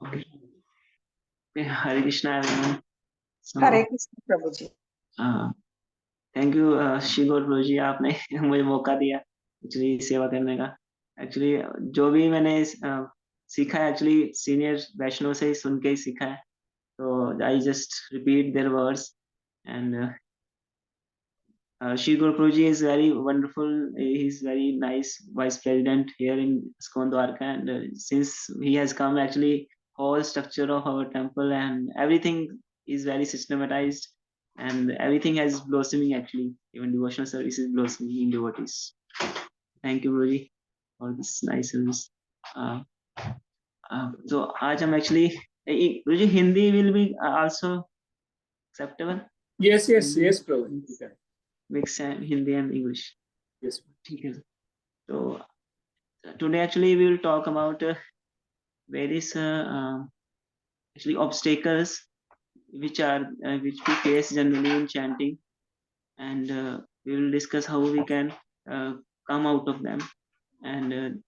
Okay. Okay. Hare Krishna, everyone. So, Hare Krishna prabhuji. Thank you Shri Gaur Prabhu ji, आपने मुझे मौका दिया एक्चुअली सेवा करने का। एक्चुअली जो भी मैंने सीखा है एक्चुअली सीनियर वैष्णव से ही सुन के ही सीखा है। तो I just repeat their words and Shri Guru Prabhuji is very wonderful. He's very nice vice president here in Iskon Dwarka, and since he has come, actually whole structure of our temple and everything is very systematized, and everything has blossoming actually. Even devotional service is blossoming in devotees. Thank you, Prabhuji, for this nice service. Uh, so आज हम actually Prabhuji Hindi will be also acceptable. Yes, Prabhu. Mix Hindi and English. Yes. ठीक है. So today actually we will talk about various actually obstacles which we face generally in chanting, and we will discuss how we can come out of them. And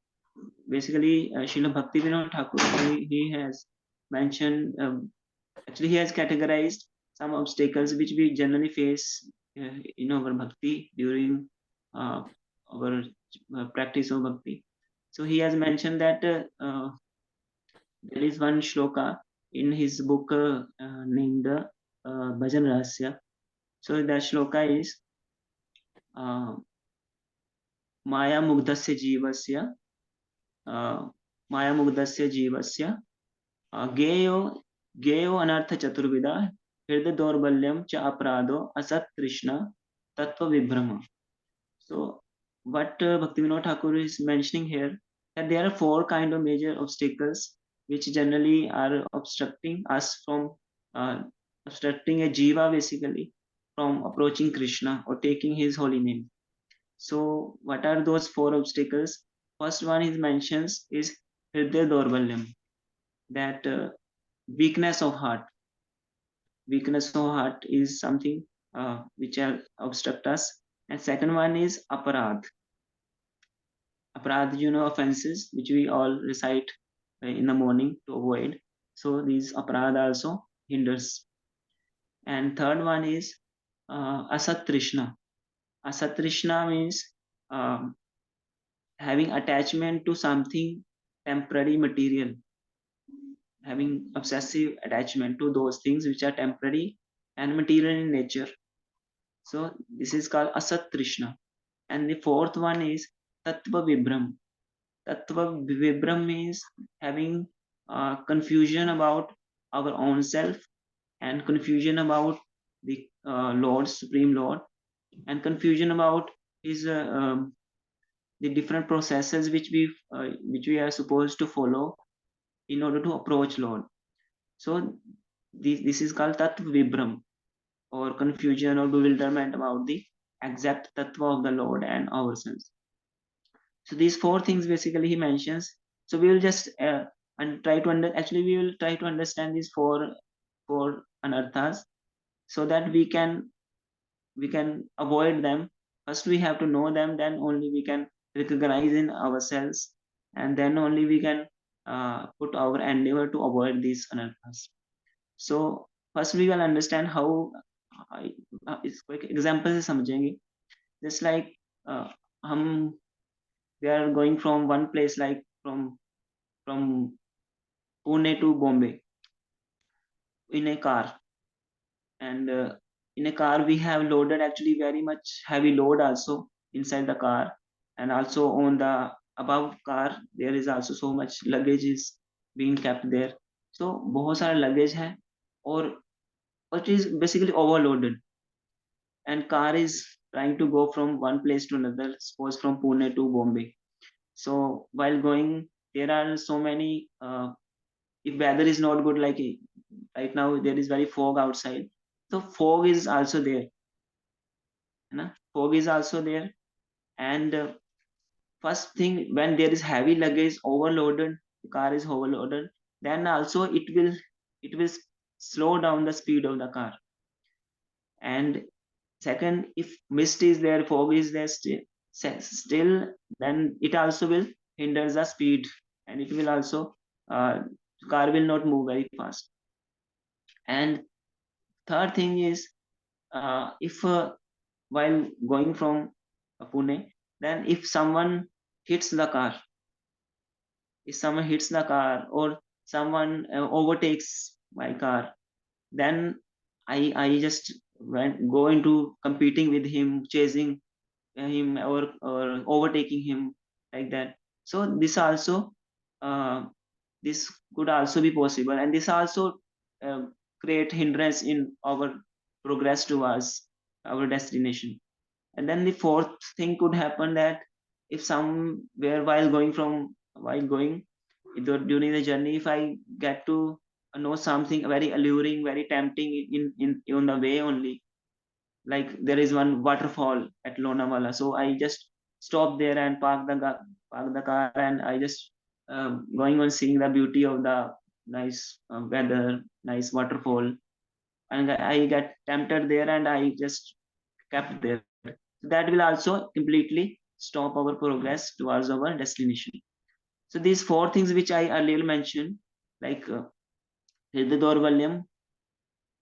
basically Srila Bhaktivinoda Thakur, he has mentioned, actually he has categorized some obstacles which we generally face in our bhakti during our practice of bhakti. So he has mentioned that there is one shloka in his book named Bhajan Rahasya. So that shloka is Maya Mugdasya Jivasya Maya Mugdasya Jivasya Geyo Geyo Anartha Chaturvida Hridaya Dorbalyam Cha Aprado Asat Trishna Tattva Vibhrama. So what Bhaktivinoda Thakur is mentioning here, that there are four kind of major obstacles which generally are obstructing us from obstructing a jiva basically from approaching Krishna or taking his holy name. So what are those four obstacles? First one is mentions is Hridaya Dorbalyam, that weakness of heart. Weakness of heart is something which are obstruct us. And second one is aparadh. Aparadh, offenses which we all recite in the morning to avoid. So these aparadh also hinders. And third one is asat trishna. Asat trishna means having attachment to something temporary material, having obsessive attachment to those things which are temporary and material in nature. So this is called asat trishna. And the fourth one is tattva vibram. Tattva vibram means having confusion about our own self, and confusion about the Lord, Supreme Lord, and confusion about his the different processes which we are supposed to follow in order to approach Lord. So this is called tattva vibram, or confusion or bewilderment about the exact tattva of the Lord and ourselves. So these four things basically he mentions. So we will just and try to we will try to understand these four anarthas so that we can avoid them. First we have to know them, then only we can recognize in ourselves, and then only we can put our endeavor to avoid these anarthas. So first we will understand how इसको एक example से समझेंगे. Just like हम we are going from one place, like from Pune to Bombay in a car, and in a car we have loaded actually very much heavy load also inside the car, and also on the above car there is also so much luggage is being kept there. So बहुत सारा luggage है, और it is basically overloaded, and car is trying to go from one place to another, suppose from Pune to Bombay. So while going, there are so many if weather is not good, like right now there is very fog outside, so fog is also there, fog is also there. And first thing, when there is heavy luggage overloaded, the car is overloaded, then also it will slow down the speed of the car. And second, if mist is there, fog is there still, then it also will hinder the speed, and it will also car will not move very fast. And third thing is, if while going from Pune, then if someone hits the car, or someone overtakes my car, then I just go into competing with him, chasing him, or overtaking him, like that. So uh, this could also be possible, and this also uh, create hindrance in our progress towards our destination. And then the fourth thing could happen, that if somewhere while going during the journey, if I get to know something very alluring, very tempting in on the way only, like there is one waterfall at Lonavala, so I just stop there and park the car, and I just going on seeing the beauty of the nice weather, nice waterfall, and I get tempted there, and I just kept there. So that will also completely stop our progress towards our destination. So these four things which I earlier mentioned, like Hridaya Daurvalyam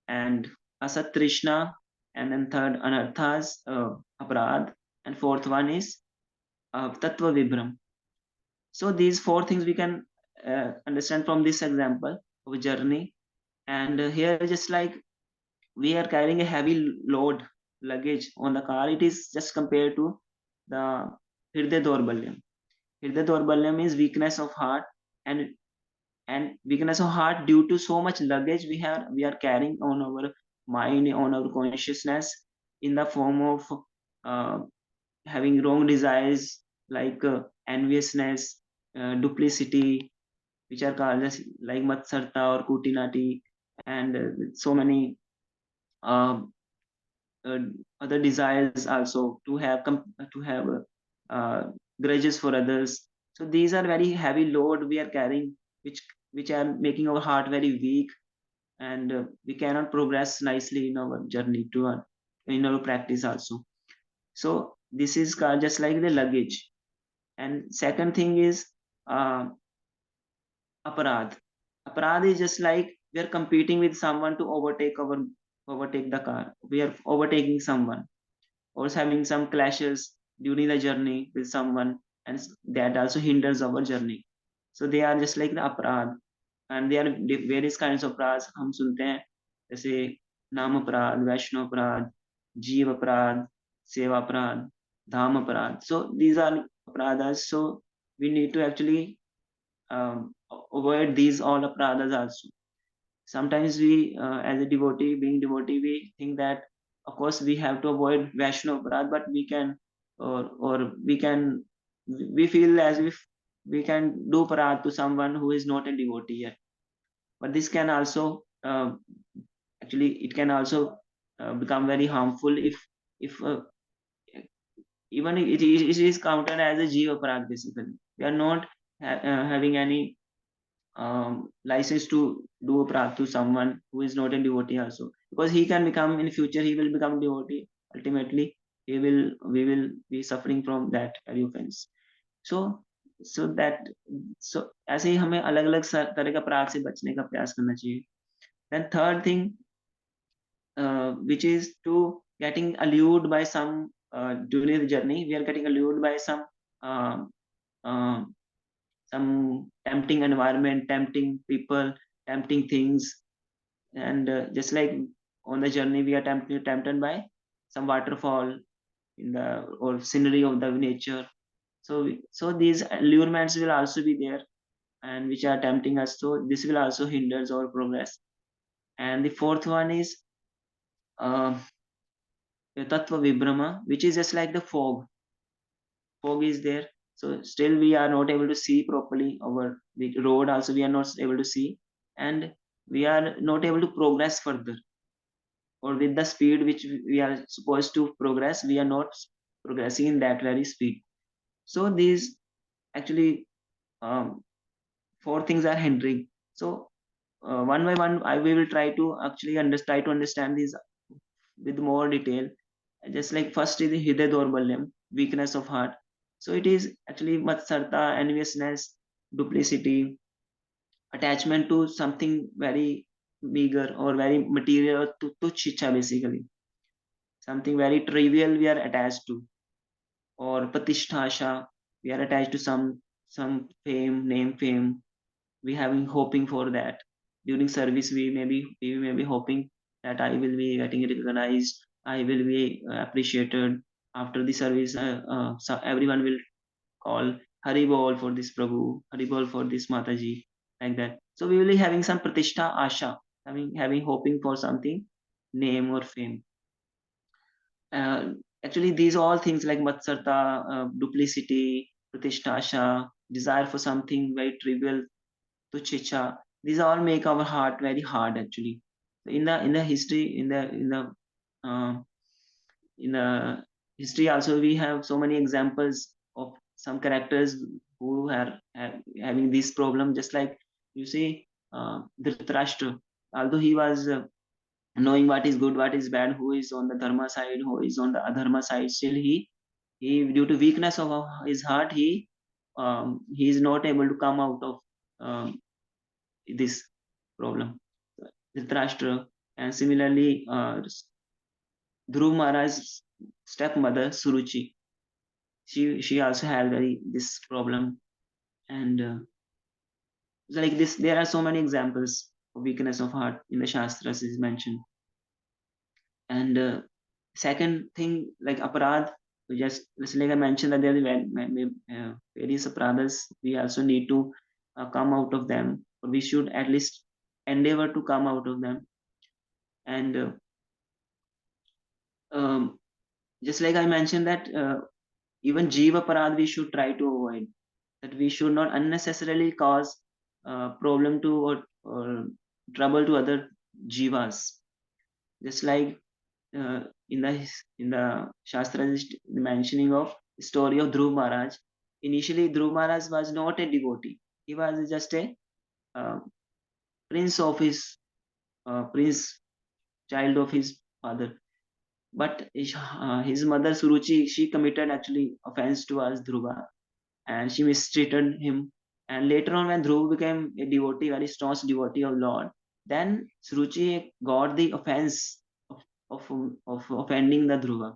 and Asat Trishna, and then third Anarthas, Aparad, and fourth one is Tattva Vibram. So these four things we can understand from this example of a journey. And here, just like we are carrying a heavy load luggage on the car, it is just compared to the Hridaya Daurbalyam. Hridaya Daurbalyam is weakness of heart, and weakness of heart due to so much luggage we are carrying on our mind, on our consciousness, in the form of uh, having wrong desires, like enviousness, duplicity, which are called as like matsarta or kutinati, and so many uh, uh, other desires also, to have uh, grudges for others. So these are very heavy load we are carrying, which are making our heart very weak, and we cannot progress nicely in our journey to in our practice also. So this is called just like the luggage. And second thing is uh, aparad. Aparad is just like we are competing with someone to overtake the car. We are overtaking someone, or having some clashes during the journey with someone, and that also hinders our journey. So they are just like the aparad. And there are various kinds of अपराध हम सुनते हैं, जैसे नाम अपराध, वैष्णव अपराध, जीव अपराध, सेवा अपराध, धाम अपराध. So these are अपराधas. So we need to actually avoid these all अपराधas also. Sometimes we as a devotee, being devotee, we think that of course we have to avoid Vaishnav Aparad, but we can, or we can, we feel as if we can do parad to someone who is not a devotee yet. But this can also actually it can also become very harmful if even it is counted as a jiva parag. Basically, we are not having any license to do a prat to someone who is not a devotee also, because he can become, in future he will become devotee. Ultimately we will be suffering from that very offense. So that, so ऐसे ही हमें अलग अलग तरह का अपराध से बचने का प्रयास करना चाहिए. Then third thing, which is to getting allured by some during the journey, we are getting allured by uh, uh, some tempting environment, tempting people, tempting things. And just like on the journey we are tempted by some waterfall in the, or scenery of the nature. So these allurements will also be there, and which are tempting us, so this will also hinders our progress. And the fourth one is uh, tattva vibrama, which is just like the fog is there. So still we are not able to see properly our the road also, we are not able to see, and we are not able to progress further, or with the speed which we are supposed to progress, we are not progressing in that very speed. So these actually four things are hindering. So one by one we will try to actually try to understand these with more detail. Just like first is the hidde dorbalyam, weakness of heart. So it is actually matsarta, enviousness, duplicity, attachment to something very meager or very material, or to chicha basically, something very trivial we are attached to, or patisthasha, we are attached to some fame, name, fame. We having hoping for that. During service, we may be hoping that I will be getting recognized, I will be appreciated after the service. So everyone will call Hari Bol for this Prabhu, Hari Bol for this Mataji, like that. So we will be having some pratishtha asha, having hoping for something, name or fame. Uh, Actually, these all things like matsarta, duplicity, pratishtha asha, desire for something very trivial, tuchicha, these all make our heart very hard actually. In the history, uh, in the history also, we have so many examples of some characters who are having this problem, just like you see, Dhritarashtra, although he was knowing what is good, what is bad, who is on the dharma side, who is on the adharma side, still he due to weakness of his heart, he is not able to come out of this problem, Dhritarashtra. And similarly, Dhruv Maharaj's stepmother Suruchi, she also had very this problem. And so like this, there are so many examples of weakness of heart in the Shastras is mentioned. And second thing, like aparad, just like I mentioned that there are various aparadhas, we also need to come out of them, or we should at least endeavor to come out of them. And um, just like I mentioned that even jiva parad we should try to avoid, that we should not unnecessarily cause problem to, or trouble to other jivas. Just like uh, in the shastra, the mentioning of the story of Dhruv Maharaj. Initially, Dhruv Maharaj was not a devotee. He was just a uh, prince of his prince, child of his father. But his mother Suruchi, she committed actually offense towards Dhruva, and she mistreated him. And later on, when Dhruv became a devotee, very staunch devotee of Lord, then Suruchi got the offense of, of offending the Dhruva.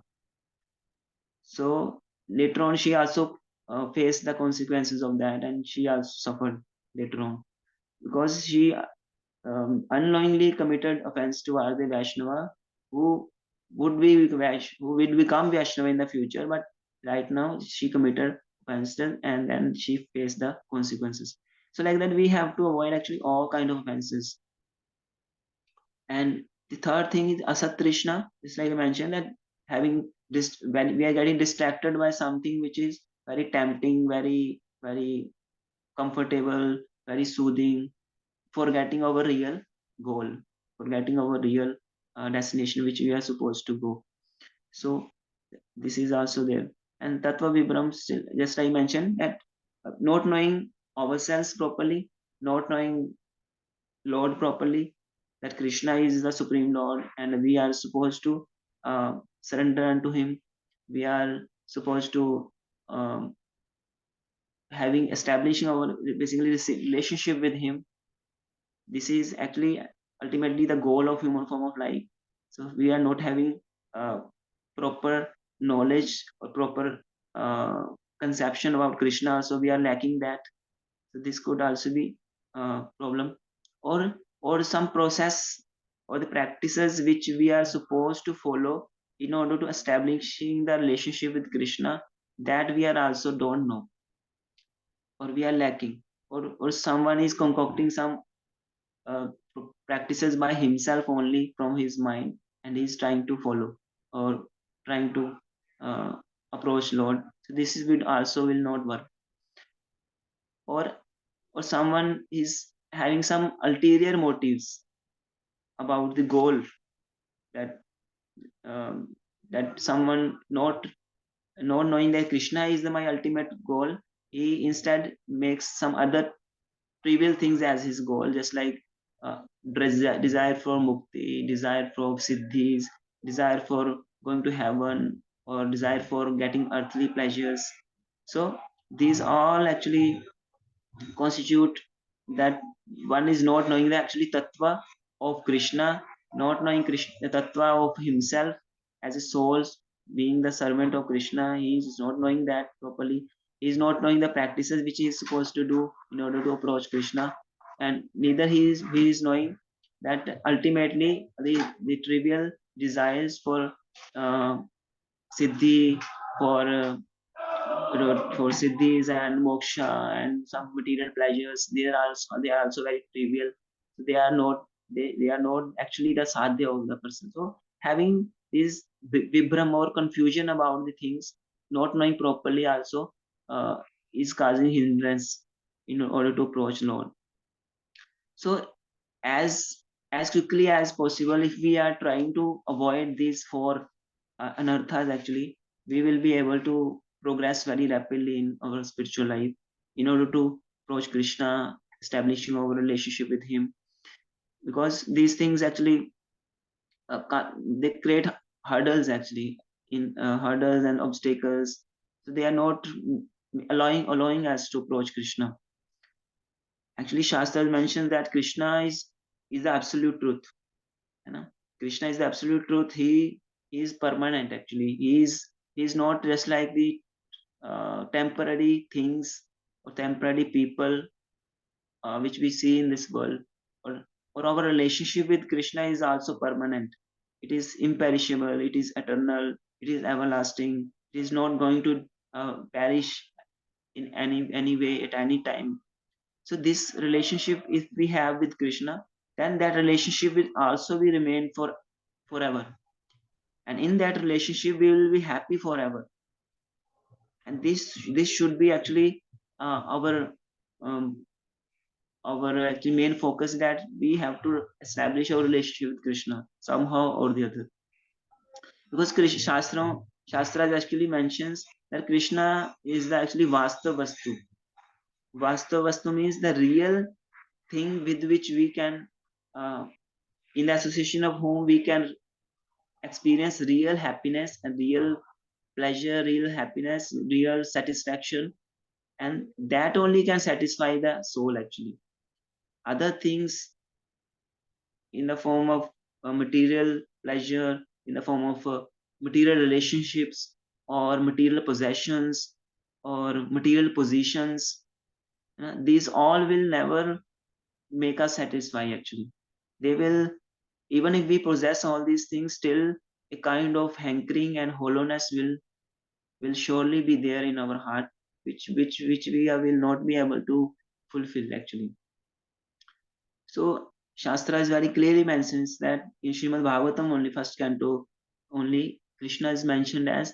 So later on, she also faced the consequences of that, and she also suffered later on, because she unknowingly committed offense towards the Vaishnava, who who will become Vaishnava in the future. But right now, she committed offense, and then she faced the consequences. So like that, we have to avoid actually all kind of offenses. And the third thing is asat trishna. Just like I mentioned, that having this, when we are getting distracted by something which is very tempting, very comfortable, very soothing, forgetting our real goal, forgetting our real destination which we are supposed to go. So this is also there. And tattva vibram, still, just I mentioned that not knowing ourselves properly, not knowing Lord properly, that Krishna is the supreme Lord, and we are supposed to surrender unto Him. We are supposed to um, having establishing our basically this relationship with Him. This is actually ultimately the goal of human form of life. So we are not having proper knowledge or proper uh, conception about Krishna, so we are lacking that. So this could also be a problem, or some process or the practices which we are supposed to follow in order to establishing the relationship with Krishna, that we are also don't know, or we are lacking, or someone is concocting some uh, practices by himself only from his mind, and he's trying to follow, or trying to uh, approach Lord. So this is will also will not work. Or or someone is having some ulterior motives about the goal, that um, that someone not knowing that Krishna is my ultimate goal, he instead makes some other trivial things as his goal, just like uh, desire for mukti, desire for siddhis, desire for going to heaven, or desire for getting earthly pleasures. So these all actually constitute that one is not knowing the actually tattva of Krishna, not knowing Krishna, the tattva of himself as a soul, being the servant of Krishna. He is not knowing that properly. He is not knowing the practices which he is supposed to do in order to approach Krishna, and neither he is knowing that ultimately the trivial desires for uh, siddhi, for siddhis and moksha and some material pleasures, they are also very trivial. So they are not actually the sadhya of the person. So having this vibram or confusion about the things, not knowing properly also, uh, is causing hindrance in order to approach Lord. So as quickly as possible, if we are trying to avoid these four anarthas, actually we will be able to progress very rapidly in our spiritual life in order to approach Krishna, establishing our relationship with him. Because these things actually they create hurdles, actually in hurdles and obstacles, so they are not allowing us to approach Krishna. Actually Shastra mentions that Krishna is the absolute truth, you know. Krishna is the absolute truth. He is permanent, actually. He is not just like the temporary things or temporary people which we see in this world. Or our relationship with Krishna is also permanent. It is imperishable, it is eternal, it is everlasting. It is not going to perish in any way at any time. So this relationship, if we have with Krishna, then that relationship will also be remain forever, and in that relationship we will be happy forever. And this should be actually um, our actually main focus, that we have to establish our relationship with Krishna somehow or the other. Because Krishna Shastras actually mentions that Krishna is the actually Vastava Vastu. Vastava Vastu means the real thing with which we can, uh, in the association of whom we can experience real happiness and real pleasure, real happiness, real satisfaction, and that only can satisfy the soul, actually. Other things in the form of material pleasure, in the form of material relationships or material possessions or material positions, these all will never make us satisfy, actually. They will, even if we possess all these things, still a kind of hankering and hollowness will surely be there in our heart, which we will not be able to fulfill, actually. So Shastra is very clearly mentions that in Srimad Bhagavatam, only first canto, only Krishna is mentioned as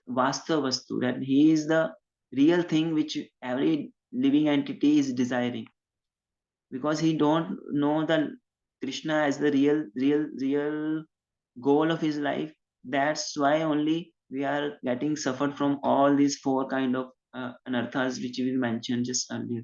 Vastava Vastu, that he is the real thing which every living entity is desiring. Because he don't know the Krishna as the real goal of his life. That's why only we are getting suffered from all these four kind of anarthas which we mentioned just earlier.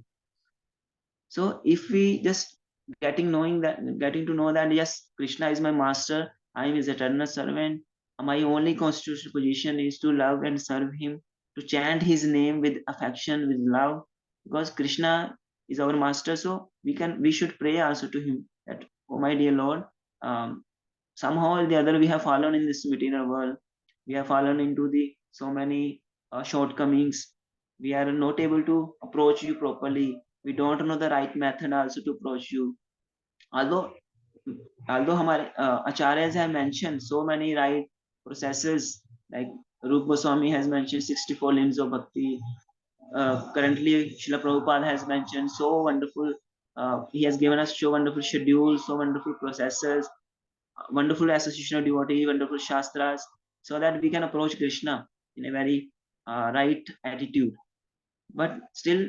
So if we just getting to know that yes, Krishna is my master, I am his eternal servant, my only constitutional position is to love and serve him, to chant his name with affection, with love, because Krishna is our master. So we should pray also to him that, oh my dear Lord, um, somehow or the other we have fallen in this material world, we have fallen into the so many shortcomings. We are not able to approach you properly. We don't know the right method also to approach you. Although although हमारे acharyas have mentioned so many right processes, like Rupa Goswami has mentioned 64 limbs of bhakti. Currently Srila Prabhupada has mentioned so wonderful, he has given us so wonderful schedules, so wonderful processes, wonderful association of devotee, wonderful shastras, so that we can approach Krishna in a very right attitude. But still,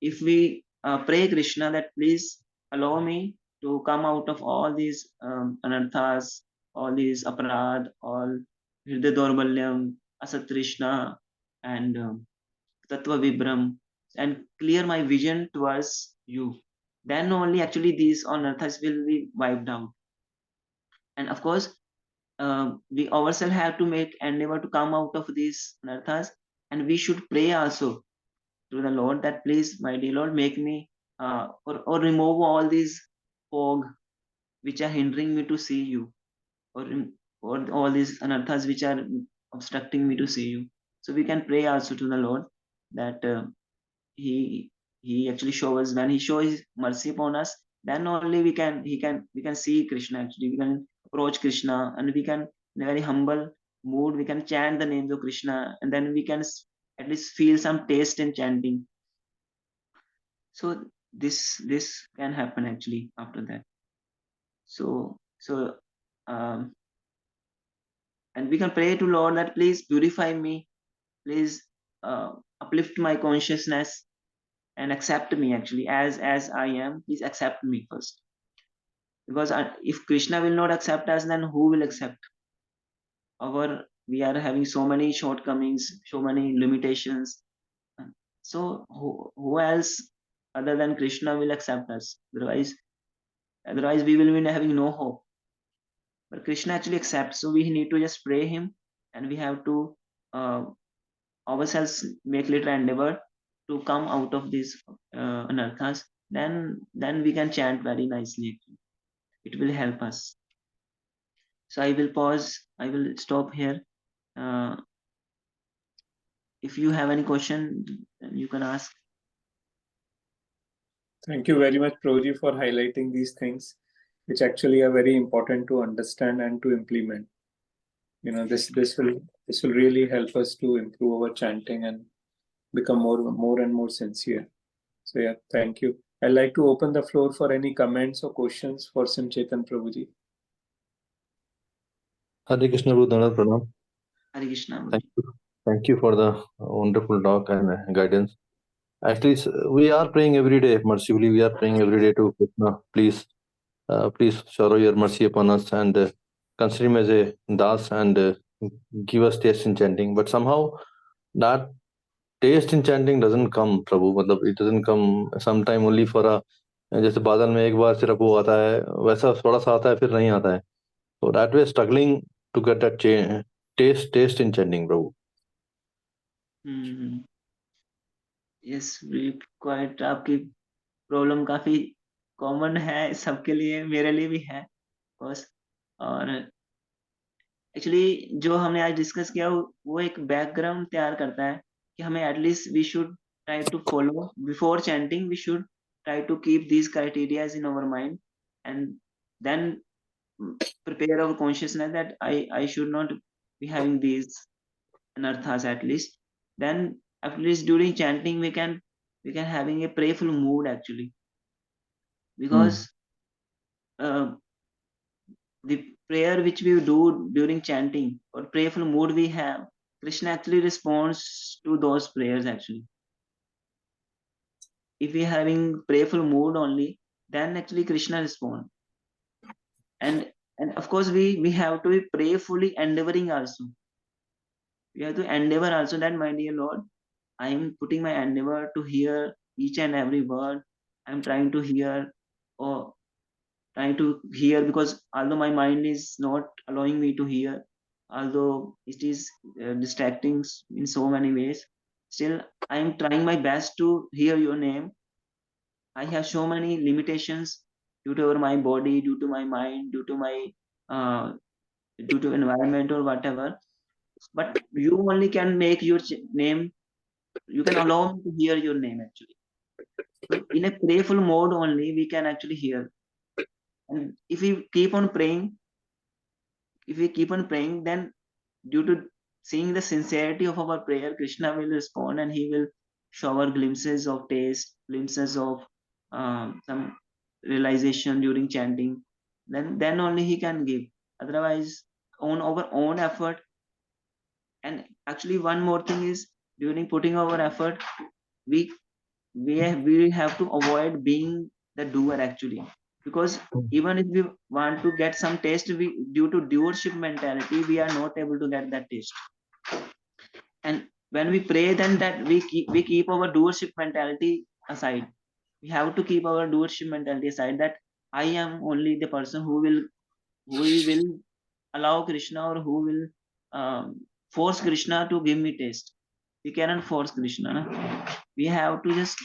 if we pray Krishna that please allow me to come out of all these anarthas, all these aparad, all hridaya dorbalyam, asatrishna, and tattva vibram, and clear my vision towards you, then only actually these anarthas will be wiped out. And of course, we ourselves have to make endeavor to come out of these anarthas, and we should pray also to the Lord that please, my dear Lord, make me or remove all these fog which are hindering me to see you, or or all these anarthas which are obstructing me to see you. So we can pray also to the Lord that he he actually shows, when he shows his mercy upon us, then only we can see Krishna. Actually we can approach Krishna, and we can, in a very humble mood, we can chant the names of Krishna, and then we can at least feel some taste in chanting. So this can happen actually after that. So um, and we can pray to Lord that please purify me, please uplift my consciousness, and accept me actually as I am. Please accept me first, because if Krishna will not accept us, then who will accept our? We are having so many shortcomings, so many limitations. So who else other than Krishna will accept us? Otherwise we will be having no hope. But Krishna actually accepts, so we need to just pray him, and we have to uh, ourselves make little endeavor to come out of these anarthas. Then we can chant very nicely. It will help us. So I will pause. I will stop here. Uh, if you have any question, then you can ask. Thank you very much, Prabhuji, for highlighting these things, which actually are very important to understand and to implement. You know, this will really help us to improve our chanting and become more and more sincere. So yeah, thank you. I'd like to open the floor for any comments or questions for Simha Chaitanya prabhuji. Hare Krishna Guru Dandavat Pranam. Hare Krishna. Thank you for the wonderful talk and guidance. Actually, we are praying every day. Mercifully, we are praying every day to Krishna. Please shower your mercy upon us and consider him as a das and give us taste in chanting. But somehow that taste in chanting doesn't come, Prabhu. मतलब it doesn't come sometime only for a जैसे बादल में एक बार सिर्फ वो आता है वैसा थोड़ा सा आता है फिर नहीं आता है. So that way struggling to get that taste in chanting, Prabhu. Yes, quite आपकी प्रॉब्लम काफी कॉमन है सबके लिए, मेरे लिए भी है बस. और एक्चुअली जो हमने आज डिस्कस किया वो एक बैकग्राउंड तैयार करता है कि हमें at least we should try to follow before chanting, we should try to keep these criterias in our mind, and then prepare our consciousness that I should not be having these anarthas at least. Then at least during chanting we can having a prayerful mood actually, because the prayer which we do during chanting or prayerful mood we have, Krishna actually responds to those prayers actually. If we are having prayerful mood only, then actually Krishna responds. And of course we have to be prayerfully endeavoring also. We have to endeavor also that, my dear Lord, I am putting my endeavor to hear each and every word. I am trying to hear, or trying to hear, because although my mind is not allowing me to hear, although it is distracting in so many ways, still I am trying my best to hear your name. I have so many limitations due to my body, due to my mind, due to my uh, due to environment or whatever, but you only can make your name, you can allow me to hear your name actually. So in a prayerful mode only we can actually hear. And if we keep on praying, then due to seeing the sincerity of our prayer, Krishna will respond, and he will shower glimpses of taste, glimpses of some realization during chanting. Then only he can give. Otherwise, on our own effort. And actually one more thing is, during putting our effort, we we have to avoid being the doer actually, because even if we want to get some taste, we, due to doership mentality, we are not able to get that taste. And when we pray, then that we keep our doership mentality aside. We have to keep our doership mentality aside, that I am only the person who will allow Krishna, or who will force Krishna to give me taste. We cannot force Krishna, na? We have to just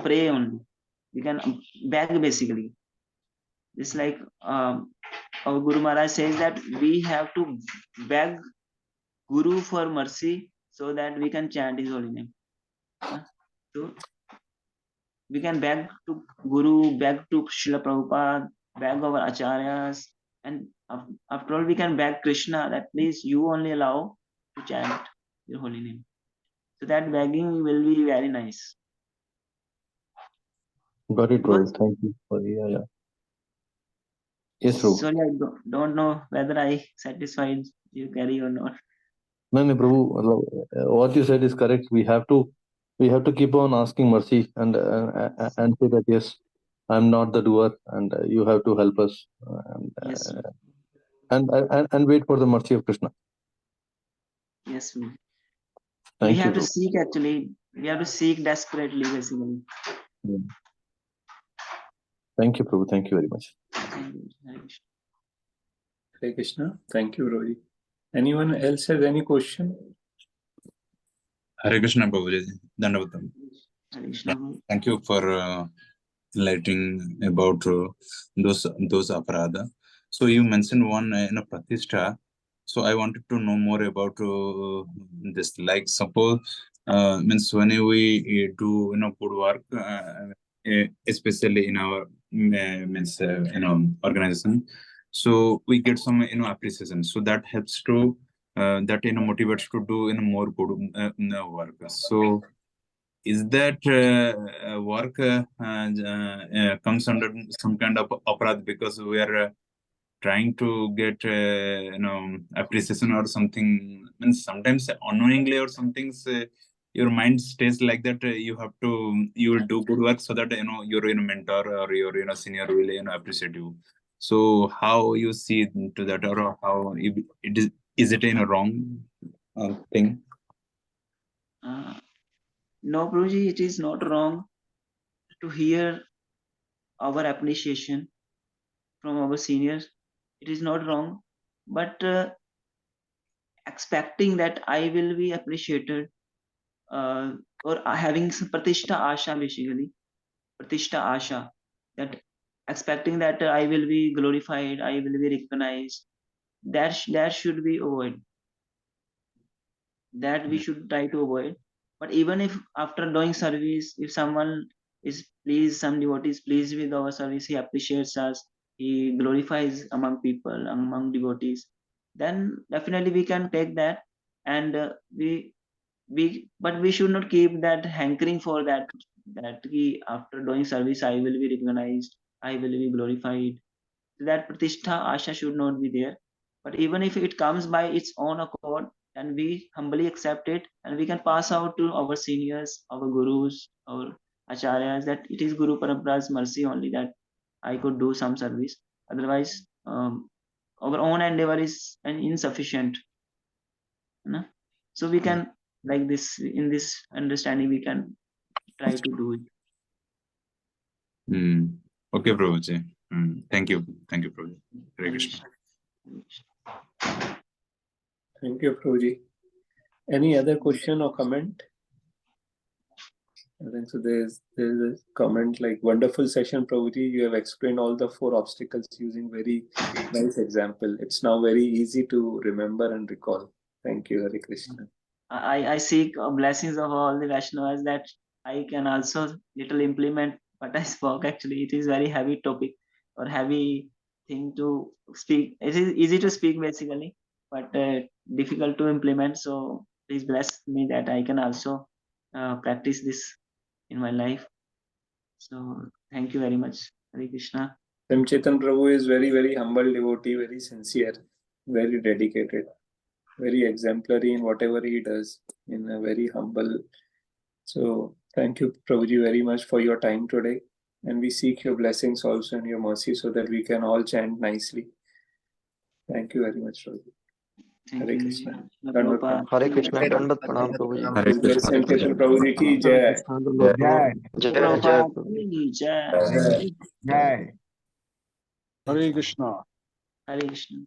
pray only. we can beg basically. It's like our Guru Maharaj says that we have to beg Guru for mercy so that we can chant his holy name. So we can beg to Guru, beg to Srila Prabhupada, beg our acharyas, and after all, we can beg Krishna that please you only allow to chant your holy name. So that begging will be very nice. Got it, Because, Prabhu. Thank you for yeah. Yes, Prabhu. sorry, I don't know whether I satisfied you, Gary, or not. No, Prabhu. What you said is correct. We have to keep on asking mercy and say that yes, I'm not the doer, and you have to help us, Yes, and wait for the mercy of Krishna. yes. We Thank you, have to Prabhu. seek actually. We have to seek desperately, basically. Yeah. Thank you, Prabhu. Thank you very much. Thank you. Hare Krishna. Hare Krishna. Thank you, Rohit. Anyone else has any question? Hare Krishna, Prabhuji. Dandavatam. Hare Krishna. Thank you for enlightening about those aparadha. So you mentioned one in a pratishtha. So I wanted to know more about this. Like suppose means when we do good work, especially in our means organization, so we get some appreciation. So that helps to that motivates to do more good work. So is that work comes under some kind of aparadh because we are trying to get appreciation or something? Means sometimes unknowingly or something, your mind stays like that. You will do good work so that your mentor or your senior will appreciate you. So how you see to that, or how it is it in a wrong thing? No, Prabhuji, it is not wrong to hear our appreciation from our seniors. It is not wrong, but expecting that I will be appreciated or having some pratishtha asha, basically pratishtha asha, that expecting that I will be glorified, I will be recognized, that should be avoided. That we should try to avoid. But even if after doing service, if someone is pleased, some devotee is pleased with our service, he appreciates us, he glorifies among people, among devotees, then definitely we can take that, and but we should not keep that hankering for that he, after doing service I will be recognized, I will be glorified. That pratishtha asha should not be there. But even if it comes by its own accord, then we humbly accept it, and we can pass out to our seniors, our gurus, our acharyas, that it is Guru Parampara's mercy only that I could do some service. Otherwise, our own endeavor is insufficient. No? So we can, like this, in this understanding, we can try to do it. Okay, Prabhuji. Thank you, Prabhuji. Hare Krishna. Thank you, Prabhuji. Any other question or comment? I think so. There's a comment like, wonderful session, Prabhuji. You have explained all the 4 obstacles using very nice example. It's now very easy to remember and recall. Thank you, Hare Krishna. I seek blessings of all the Vaishnavas that I can also little implement what I spoke. Actually, it is very heavy topic or heavy thing to speak. It is easy to speak basically, but difficult to implement. So please bless me that I can also practice this in my life. So thank you very much, Hare Krishna. Simha Chaitanya Prabhu is very, very humble devotee, very sincere, very dedicated, very exemplary in whatever he does, in a very humble. So thank you, Prabhuji, very much for your time today. And we seek your blessings also and your mercy so that we can all chant nicely. Thank you very much, Prabhuji. Thank Hare you. Krishna. Hare Krishna, Dandavat Pranam Prabhuji. Hare Krishna. Simha Chaitanya Prabhuji ki jai. Jai, Jai Prabhupada Prabhuji. ki jai. Jai. Hare Krishna. Hare Krishna.